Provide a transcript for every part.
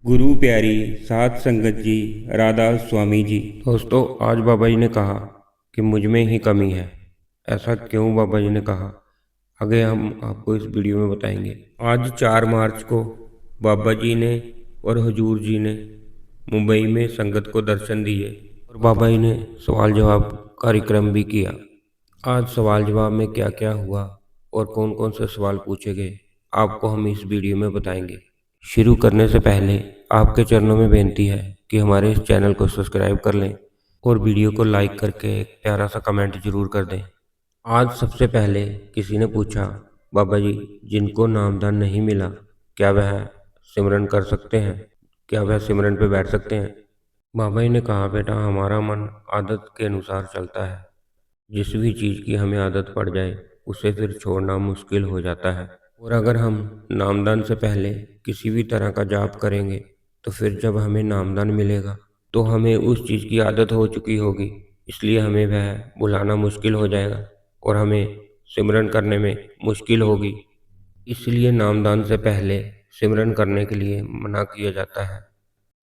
गुरु प्यारी साध संगत जी, राधा स्वामी जी। दोस्तों, आज बाबा जी ने कहा कि मुझ में ही कमी है। ऐसा क्यों बाबा जी ने कहा, आगे हम आपको इस वीडियो में बताएंगे। आज 4 मार्च को बाबा जी ने और हुजूर जी ने मुंबई में संगत को दर्शन दिए और बाबा जी ने सवाल जवाब कार्यक्रम भी किया। आज सवाल जवाब में क्या क्या हुआ और कौन कौन से सवाल पूछे गए, आपको हम इस वीडियो में बताएंगे। शुरू करने से पहले आपके चरणों में बेनती है कि हमारे इस चैनल को सब्सक्राइब कर लें और वीडियो को लाइक करके एक प्यारा सा कमेंट जरूर कर दें। आज सबसे पहले किसी ने पूछा, बाबा जी, जिनको नामदान नहीं मिला क्या वह सिमरन कर सकते हैं, क्या वह सिमरन पे बैठ सकते हैं? बाबा जी ने कहा, बेटा, हमारा मन आदत के अनुसार चलता है। जिस भी चीज़ की हमें आदत पड़ जाए उसे फिर छोड़ना मुश्किल हो जाता है। और अगर हम नामदान से पहले किसी भी तरह का जाप करेंगे तो फिर जब हमें नामदान मिलेगा तो हमें उस चीज़ की आदत हो चुकी होगी, इसलिए हमें वह भुलाना मुश्किल हो जाएगा और हमें सिमरन करने में मुश्किल होगी। इसलिए नामदान से पहले सिमरन करने के लिए मना किया जाता है।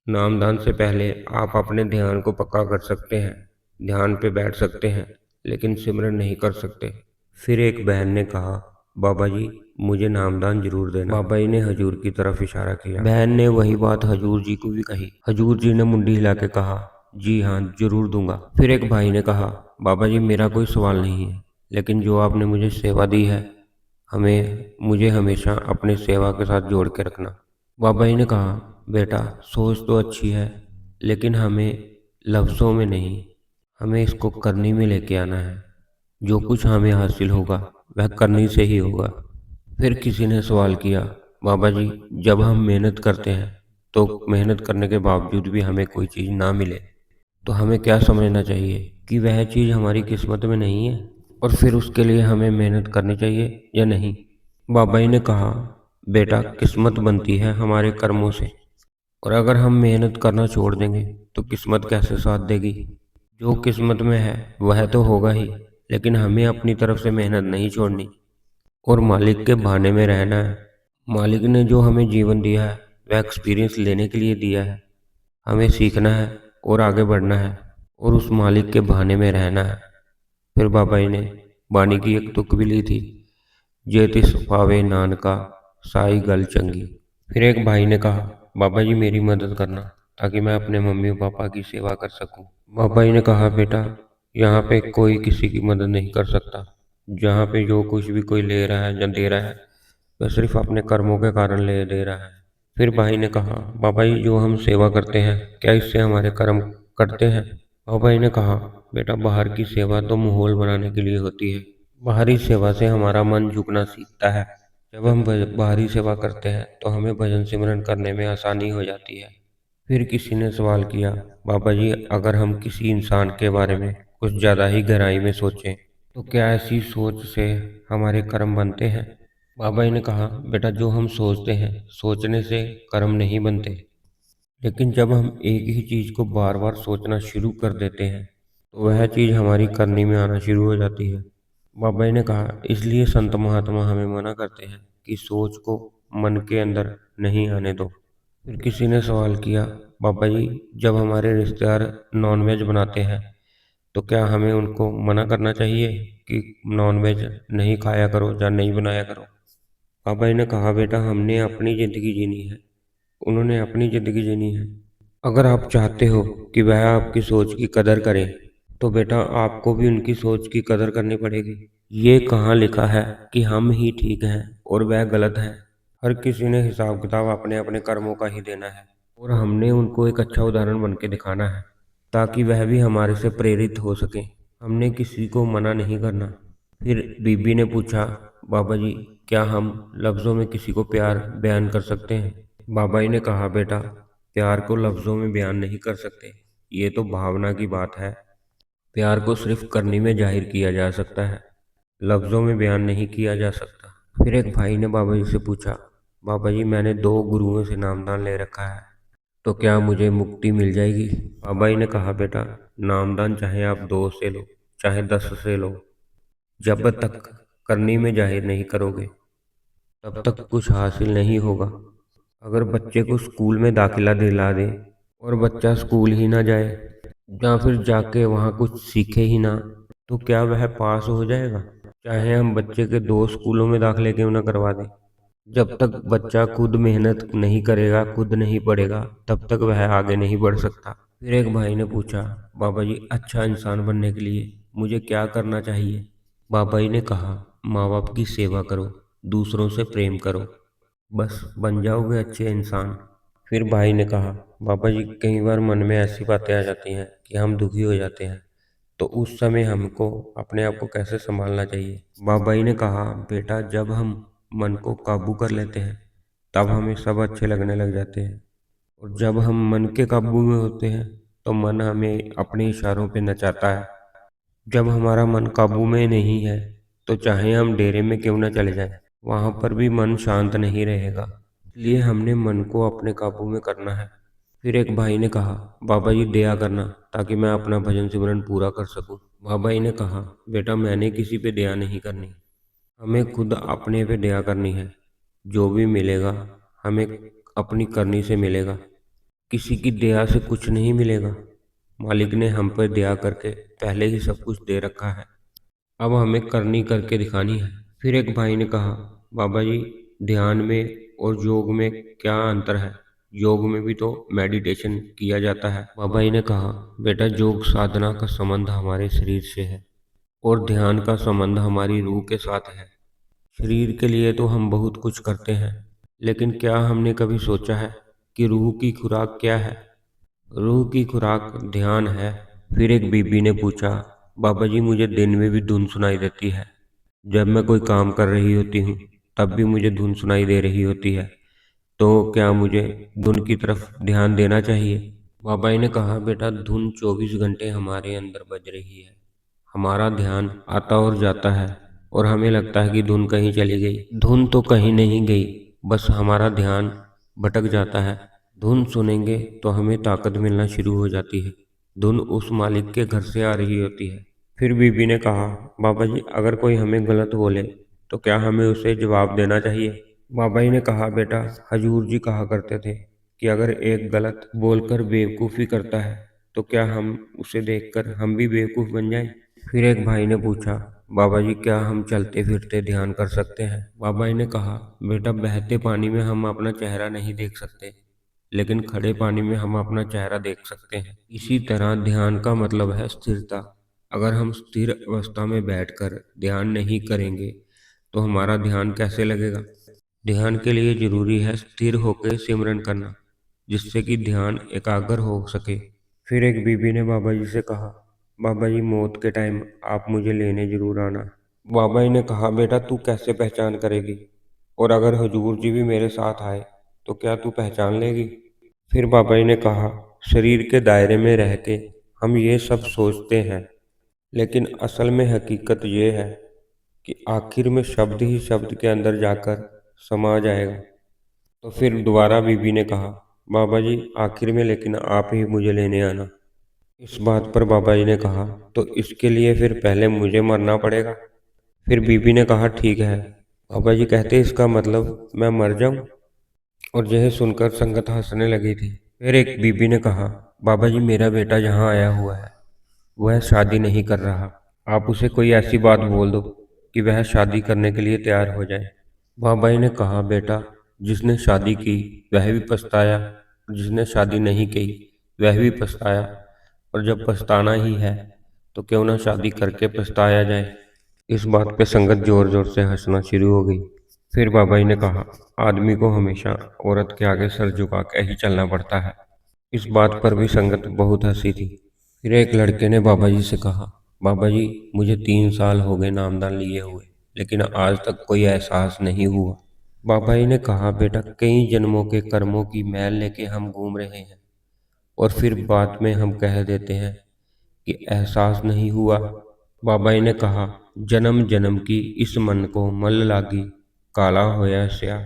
नामदान से पहले आप अपने ध्यान को पक्का कर सकते हैं, ध्यान पे बैठ सकते हैं, लेकिन सिमरन नहीं कर सकते। फिर एक बहन ने कहा, बाबा जी, मुझे नामदान जरूर देना। बाबा जी ने हजूर की तरफ इशारा किया। बहन ने वही बात हजूर जी को भी कही। हजूर जी ने मुंडी हिला के कहा, जी हाँ, जरूर दूंगा। फिर एक भाई ने कहा, बाबा जी, मेरा कोई सवाल नहीं है, लेकिन जो आपने मुझे सेवा दी है मुझे हमेशा अपने सेवा के साथ जोड़ के रखना। बाबा जी ने कहा, बेटा, सोच तो अच्छी है, लेकिन हमें लफ्ज़ों में नहीं, हमें इसको करनी में लेके आना है। जो कुछ हमें हासिल होगा वह करनी से ही होगा। फिर किसी ने सवाल किया, बाबा जी, जब हम मेहनत करते हैं तो मेहनत करने के बावजूद भी हमें कोई चीज़ ना मिले तो हमें क्या समझना चाहिए कि वह चीज़ हमारी किस्मत में नहीं है और फिर उसके लिए हमें मेहनत करनी चाहिए या नहीं? बाबा जी ने कहा, बेटा, किस्मत बनती है हमारे कर्मों से, और अगर हम मेहनत करना छोड़ देंगे तो किस्मत कैसे साथ देगी? जो किस्मत में है वह तो होगा ही, लेकिन हमें अपनी तरफ से मेहनत नहीं छोड़नी और मालिक के बहाने में रहना है। मालिक ने जो हमें जीवन दिया है वह एक्सपीरियंस लेने के लिए दिया है। हमें सीखना है और आगे बढ़ना है और उस मालिक के बहाने में रहना है। फिर बाबा जी ने वाणी की एक तुक भी ली थी, जे तिस पावे नानका साई गल चंगी। फिर एक भाई ने कहा, बाबा जी, मेरी मदद करना ताकि मैं अपने मम्मी और पापा की सेवा कर सकूं। बाबा जी ने कहा, बेटा, यहाँ पे कोई किसी की मदद नहीं कर सकता। जहाँ पे जो कुछ भी कोई ले रहा है या दे रहा है वह सिर्फ अपने कर्मों के कारण ले दे रहा है। फिर भाई ने कहा, बाबा जी, जो हम सेवा करते हैं क्या इससे हमारे कर्म कटते हैं? बाबा जी ने कहा, बेटा, बाहर की सेवा तो माहौल बनाने के लिए होती है। बाहरी सेवा से हमारा मन झुकना सीखता है। जब हम बाहरी सेवा करते हैं तो हमें भजन सिमरन करने में आसानी हो जाती है। फिर किसी ने सवाल किया, बाबा जी, अगर हम किसी इंसान के बारे में कुछ ज़्यादा ही गहराई में सोचें तो क्या ऐसी सोच से हमारे कर्म बनते हैं? बाबा जी ने कहा, बेटा, जो हम सोचते हैं, सोचने से कर्म नहीं बनते, लेकिन जब हम एक ही चीज़ को बार बार सोचना शुरू कर देते हैं तो वह चीज़ हमारी करनी में आना शुरू हो जाती है। बाबा जी ने कहा, इसलिए संत महात्मा हमें मना करते हैं कि सोच को मन के अंदर नहीं आने दो। फिर किसी ने सवाल किया, बाबा जी, जब हमारे रिश्तेदार नॉनवेज बनाते हैं तो क्या हमें उनको मना करना चाहिए कि नॉनवेज नहीं खाया करो या नहीं बनाया करो? बाबा जी ने कहा, बेटा, हमने अपनी ज़िंदगी जीनी है, उन्होंने अपनी ज़िंदगी जीनी है। अगर आप चाहते हो कि वह आपकी सोच की कदर करें तो बेटा, आपको भी उनकी सोच की कदर करनी पड़ेगी। ये कहाँ लिखा है कि हम ही ठीक हैं और वह गलत है? हर किसी ने हिसाब किताब अपने अपने कर्मों का ही देना है और हमने उनको एक अच्छा उदाहरण बन के दिखाना है ताकि वह भी हमारे से प्रेरित हो सके। हमने किसी को मना नहीं करना। फिर बीबी ने पूछा, बाबा जी, क्या हम लफ्ज़ों में किसी को प्यार बयान कर सकते हैं? बाबा जी ने कहा, बेटा, प्यार को लफ्ज़ों में बयान नहीं कर सकते, ये तो भावना की बात है। प्यार को सिर्फ करनी में जाहिर किया जा सकता है, लफ्ज़ों में बयान नहीं किया जा सकता। फिर एक भाई ने बाबा जी से पूछा, बाबा जी, मैंने 2 गुरुओं से नामदान ले रखा है, तो क्या मुझे मुक्ति मिल जाएगी? बाबा जी ने कहा, बेटा, नामदान चाहे आप 2 से लो चाहे 10 से लो, जब तक करनी में जाहिर नहीं करोगे तब तक कुछ हासिल नहीं होगा। अगर बच्चे को स्कूल में दाखिला दिला दें और बच्चा स्कूल ही ना जाए या फिर जाके वहाँ कुछ सीखे ही ना, तो क्या वह पास हो जाएगा? चाहे हम बच्चे के 2 स्कूलों में दाखिले क्यों ना करवा दें। जब तक बच्चा खुद मेहनत नहीं करेगा, खुद नहीं पढ़ेगा, तब तक वह आगे नहीं बढ़ सकता। फिर एक भाई ने पूछा, बाबा जी अच्छा इंसान बनने के लिए मुझे क्या करना चाहिए? बाबा जी ने कहा, माँ बाप की सेवा करो, दूसरों से प्रेम करो, बस बन जाओगे अच्छे इंसान। फिर भाई ने कहा, बाबा जी कई बार मन में ऐसी बातें आ जाती हैं कि हम दुखी हो जाते हैं, तो उस समय हमको अपने आप को कैसे संभालना चाहिए? बाबा जी ने कहा, बेटा जब हम मन को काबू कर लेते हैं तब हमें सब अच्छे लगने लग जाते हैं, और जब हम मन के काबू में होते हैं तो मन हमें अपने इशारों पे नचाता है। जब हमारा मन काबू में नहीं है तो चाहे हम डेरे में क्यों न चले जाएं, वहां पर भी मन शांत नहीं रहेगा। इसलिए हमने मन को अपने काबू में करना है। फिर एक भाई ने कहा, बाबा जी दया करना ताकि मैं अपना भजन सिमरन पूरा कर सकूं। बाबा जी ने कहा, बेटा मैंने किसी पे दया नहीं करनी, हमें खुद अपने पे दया करनी है। जो भी मिलेगा हमें अपनी करनी से मिलेगा, किसी की दया से कुछ नहीं मिलेगा। मालिक ने हम पर दया करके पहले ही सब कुछ दे रखा है, अब हमें करनी करके दिखानी है। फिर एक भाई ने कहा, बाबा जी ध्यान में और योग में क्या अंतर है? योग में भी तो मेडिटेशन किया जाता है। बाबा जी ने कहा, बेटा योग साधना का संबंध हमारे शरीर से है और ध्यान का संबंध हमारी रूह के साथ है। शरीर के लिए तो हम बहुत कुछ करते हैं, लेकिन क्या हमने कभी सोचा है कि रूह की खुराक क्या है? रूह की खुराक ध्यान है। फिर एक बीबी ने पूछा, बाबा जी मुझे दिन में भी धुन सुनाई देती है, जब मैं कोई काम कर रही होती हूँ तब भी मुझे धुन सुनाई दे रही होती है, तो क्या मुझे धुन की तरफ ध्यान देना चाहिए? बाबा जी ने कहा, बेटा धुन 24 घंटे हमारे अंदर बज रही है, हमारा ध्यान आता और जाता है और हमें लगता है कि धुन कहीं चली गई। धुन तो कहीं नहीं गई, बस हमारा ध्यान भटक जाता है। धुन सुनेंगे तो हमें ताकत मिलना शुरू हो जाती है, धुन उस मालिक के घर से आ रही होती है। फिर बीबी ने कहा, बाबा जी अगर कोई हमें गलत बोले तो क्या हमें उसे जवाब देना चाहिए? बाबा जी ने कहा, बेटा हजूर जी कहा करते थे कि अगर एक गलत बोलकर बेवकूफ़ी करता है तो क्या हम उसे देखकर हम भी बेवकूफ़ बन जाएं? फिर एक भाई ने पूछा, बाबा जी क्या हम चलते फिरते ध्यान कर सकते हैं? बाबा जी ने कहा, बेटा बहते पानी में हम अपना चेहरा नहीं देख सकते, लेकिन खड़े पानी में हम अपना चेहरा देख सकते हैं। इसी तरह ध्यान का मतलब है स्थिरता। अगर हम स्थिर अवस्था में बैठकर ध्यान नहीं करेंगे तो हमारा ध्यान कैसे लगेगा? ध्यान के लिए जरूरी है स्थिर होकर सिमरन करना, जिससे कि ध्यान एकाग्र हो सके। फिर एक बीबी ने बाबा जी से कहा, बाबा जी मौत के टाइम आप मुझे लेने जरूर आना। बाबा जी ने कहा, बेटा तू कैसे पहचान करेगी, और अगर हुजूर जी भी मेरे साथ आए तो क्या तू पहचान लेगी? फिर बाबा जी ने कहा, शरीर के दायरे में रह के हम ये सब सोचते हैं, लेकिन असल में हकीकत ये है कि आखिर में शब्द ही शब्द के अंदर जाकर समा जाएगा। तो फिर दोबारा बीबी ने कहा, बाबा जी आखिर में लेकिन आप ही मुझे लेने आना। इस बात पर बाबा जी ने कहा, तो इसके लिए फिर पहले मुझे मरना पड़ेगा? फिर बीबी ने कहा, ठीक है। बाबा जी कहते इसका मतलब मैं मर जाऊं? और यह सुनकर संगत हंसने लगी थी। फिर एक बीबी ने कहा, बाबा जी मेरा बेटा यहाँ आया हुआ है, वह शादी नहीं कर रहा, आप उसे कोई ऐसी बात बोल दो कि वह शादी करने के लिए तैयार हो जाए। बाबा जी ने कहा, बेटा जिसने शादी की वह भी पछताया, और जिसने शादी नहीं की वह भी पछताया, और जब पछताना ही है तो क्यों ना शादी करके पछताया जाए। इस बात पे संगत जोर जोर से हंसना शुरू हो गई। फिर बाबा जी ने कहा, आदमी को हमेशा औरत के आगे सर झुका के ही चलना पड़ता है। इस बात पर भी संगत बहुत हंसी थी। फिर एक लड़के ने बाबा जी से कहा, बाबा जी मुझे 3 साल हो गए नामदान लिए हुए, लेकिन आज तक कोई एहसास नहीं हुआ। बाबा जी ने कहा, बेटा कई जन्मों के कर्मों की मैल लेके हम घूम रहे हैं, और फिर बाद में हम कह देते हैं कि एहसास नहीं हुआ। बाबा जी ने कहा, जन्म जन्म की इस मन को मल लागी, काला होया स्या।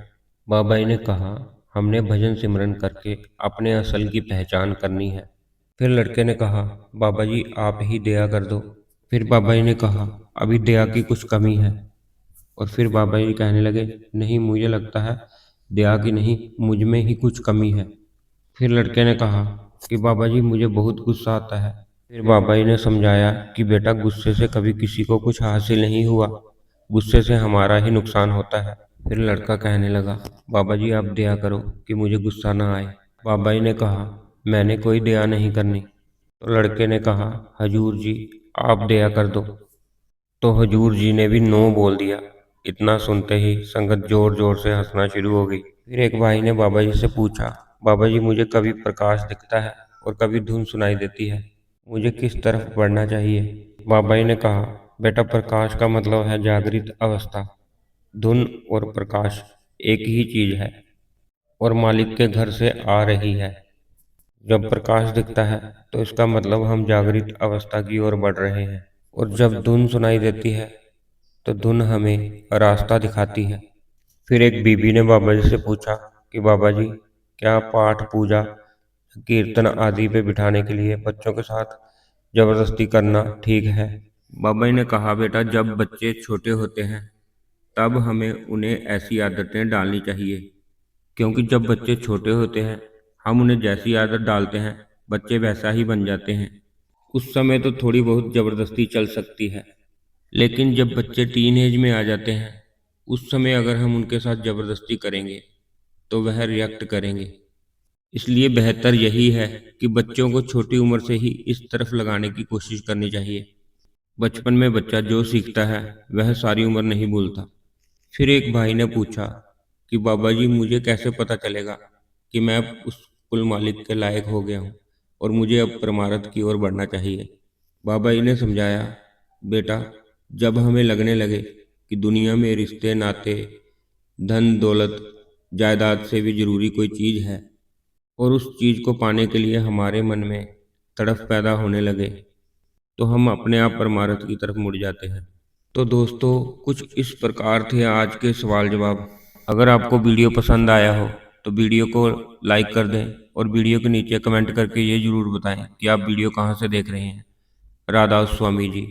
बाबा जी ने कहा, हमने भजन सिमरन करके अपने असल की पहचान करनी है। फिर लड़के ने कहा, बाबा जी आप ही दया कर दो। फिर बाबा जी ने कहा, अभी दया की कुछ कमी है। और फिर बाबा जी कहने लगे, नहीं मुझे लगता है दया की नहीं, मुझ में ही कुछ कमी है। फिर लड़के ने कहा कि बाबा जी मुझे बहुत गुस्सा आता है। फिर बाबा जी ने समझाया कि बेटा गुस्से से कभी किसी को कुछ हासिल नहीं हुआ, गुस्से से हमारा ही नुकसान होता है। फिर लड़का कहने लगा, बाबा जी आप दया करो कि मुझे गुस्सा ना आए। बाबा जी ने कहा, मैंने कोई दया नहीं करनी। तो लड़के ने कहा, हजूर जी आप दया कर दो। तो हजूर जी ने भी नो बोल दिया। इतना सुनते ही संगत जोर जोर से हंसना शुरू हो गई। फिर एक भाई ने बाबा जी से पूछा, बाबा जी मुझे कभी प्रकाश दिखता है और कभी धुन सुनाई देती है, मुझे किस तरफ बढ़ना चाहिए? बाबा जी ने कहा, बेटा प्रकाश का मतलब है जागृत अवस्था, धुन और प्रकाश एक ही चीज है और मालिक के घर से आ रही है। जब प्रकाश दिखता है तो इसका मतलब हम जागृत अवस्था की ओर बढ़ रहे हैं, और जब धुन सुनाई देती है तो धुन हमें रास्ता दिखाती है। फिर एक बीबी ने बाबा जी से पूछा कि बाबा जी क्या पाठ पूजा कीर्तन आदि पे बिठाने के लिए बच्चों के साथ जबरदस्ती करना ठीक है? बाबा जी ने कहा, बेटा जब बच्चे छोटे होते हैं तब हमें उन्हें ऐसी आदतें डालनी चाहिए, क्योंकि जब बच्चे छोटे होते हैं हम उन्हें जैसी आदत डालते हैं बच्चे वैसा ही बन जाते हैं। उस समय तो थोड़ी बहुत जबरदस्ती चल सकती है, लेकिन जब बच्चे टीन एज में आ जाते हैं उस समय अगर हम उनके साथ जबरदस्ती करेंगे तो वह रिएक्ट करेंगे। इसलिए बेहतर यही है कि बच्चों को छोटी उम्र से ही इस तरफ लगाने की कोशिश करनी चाहिए। बचपन में बच्चा जो सीखता है वह सारी उम्र नहीं भूलता। फिर एक भाई ने पूछा कि बाबा जी मुझे कैसे पता चलेगा कि मैं अब उस कुल मालिक के लायक हो गया हूँ और मुझे अब परमार्थ की ओर बढ़ना चाहिए? बाबा जी ने समझाया, बेटा जब हमें लगने लगे कि दुनिया में रिश्ते नाते धन दौलत जायदाद से भी जरूरी कोई चीज है और उस चीज को पाने के लिए हमारे मन में तड़प पैदा होने लगे तो हम अपने आप परमार्थ की तरफ मुड़ जाते हैं। तो दोस्तों कुछ इस प्रकार थे आज के सवाल जवाब। अगर आपको वीडियो पसंद आया हो तो वीडियो को लाइक कर दें और वीडियो के नीचे कमेंट करके ये जरूर बताएं कि आप वीडियो कहाँ से देख रहे हैं। राधा स्वामी जी।